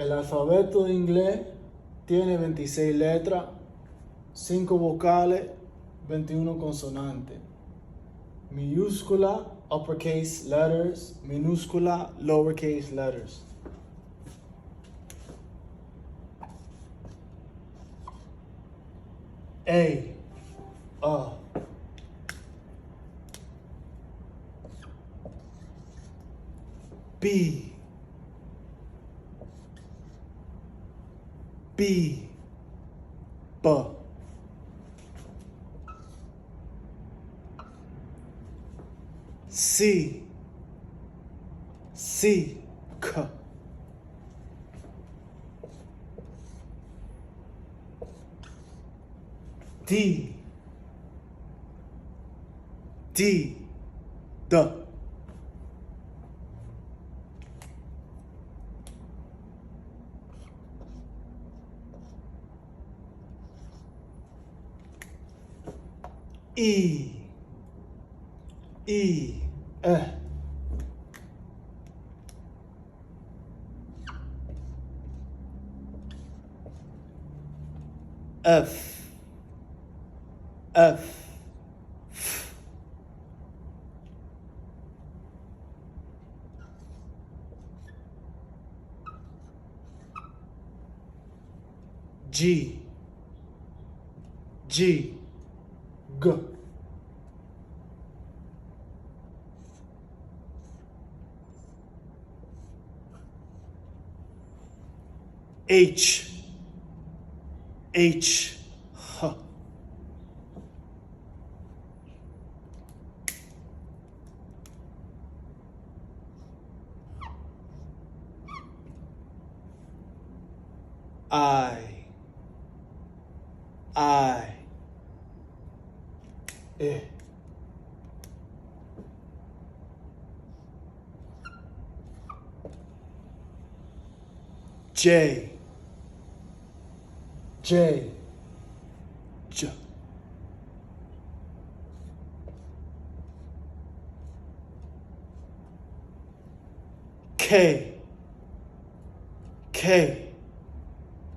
El alfabeto de inglés tiene 26 letras, 5 vocales, 21 consonantes. Minúscula, uppercase letters, minúscula, lowercase letters. A, B, B, B, C, C, K, D, D, D, E, E, F, F, G, G, G, H, H, H, I, E, J, J, J, K, K,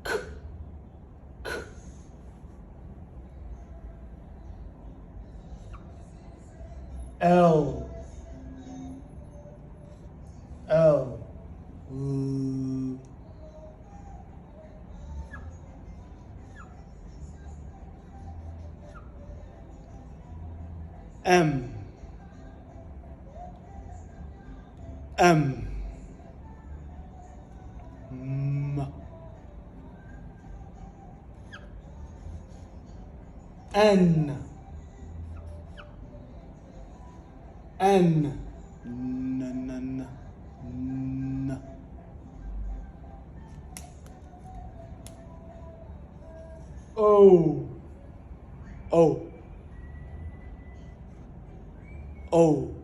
K, K, L, L, M, M, M, N, N, N, N, O, O, O,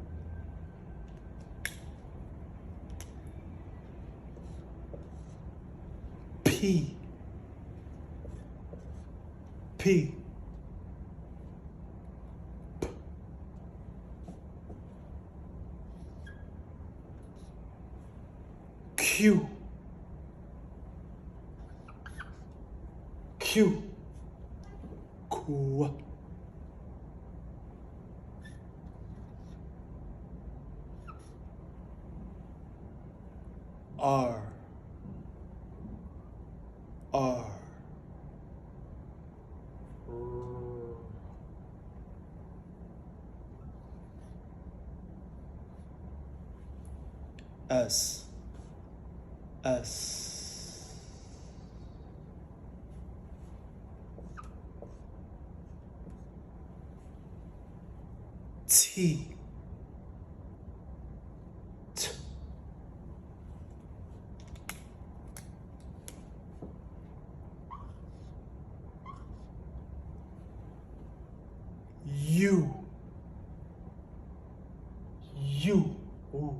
P, P, Q, Q, Q, R, R, S, S, T, T, U, U, ooh.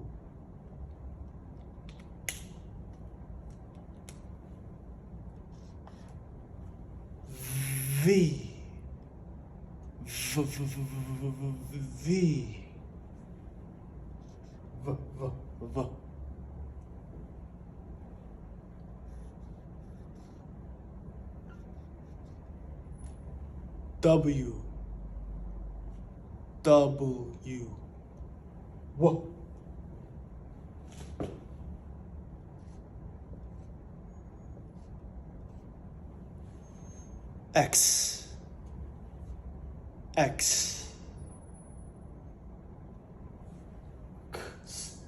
V, V, V, V, V, V, V, V, W. W. W. X. X. X.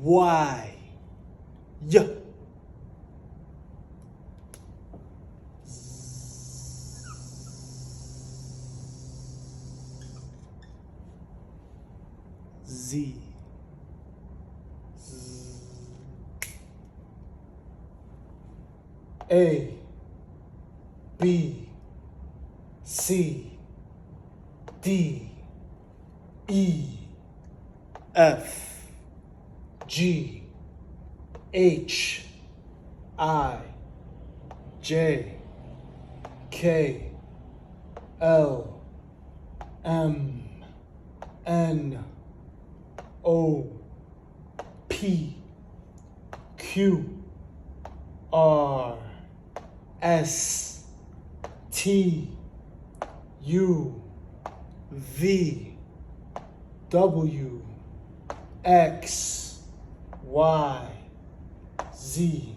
Y. Y. Z. A. B. C. D. E. F. G. H. I. J. K. L. M. N. O. P. Q. R. S. T. U. V. W. X. Y. Z.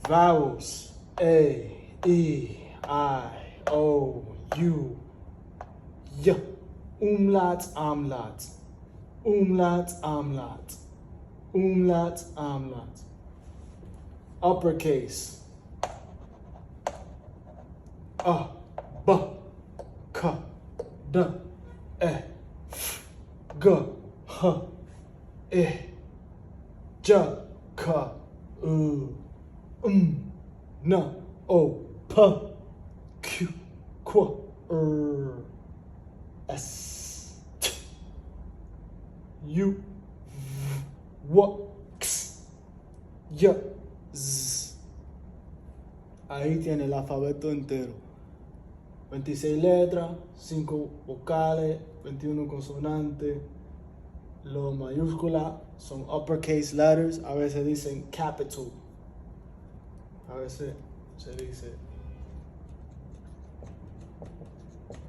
Vowels. A. E. I. O. U. Y. Umlat, umlaut. Umlat, umlaut. Umlat, umlaut. Uppercase. A, B, K, D, E, F, G, H, I, J, K, L, N, O, P, Q, Q, R, S, T, U, V, W, X, Y, Z. Ahí tiene el alfabeto entero. 26 letras, 5 vocales, 21 consonantes. Los mayúsculas son uppercase letters. A veces dicen capital. A veces se dice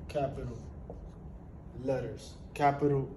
capital letters. Capital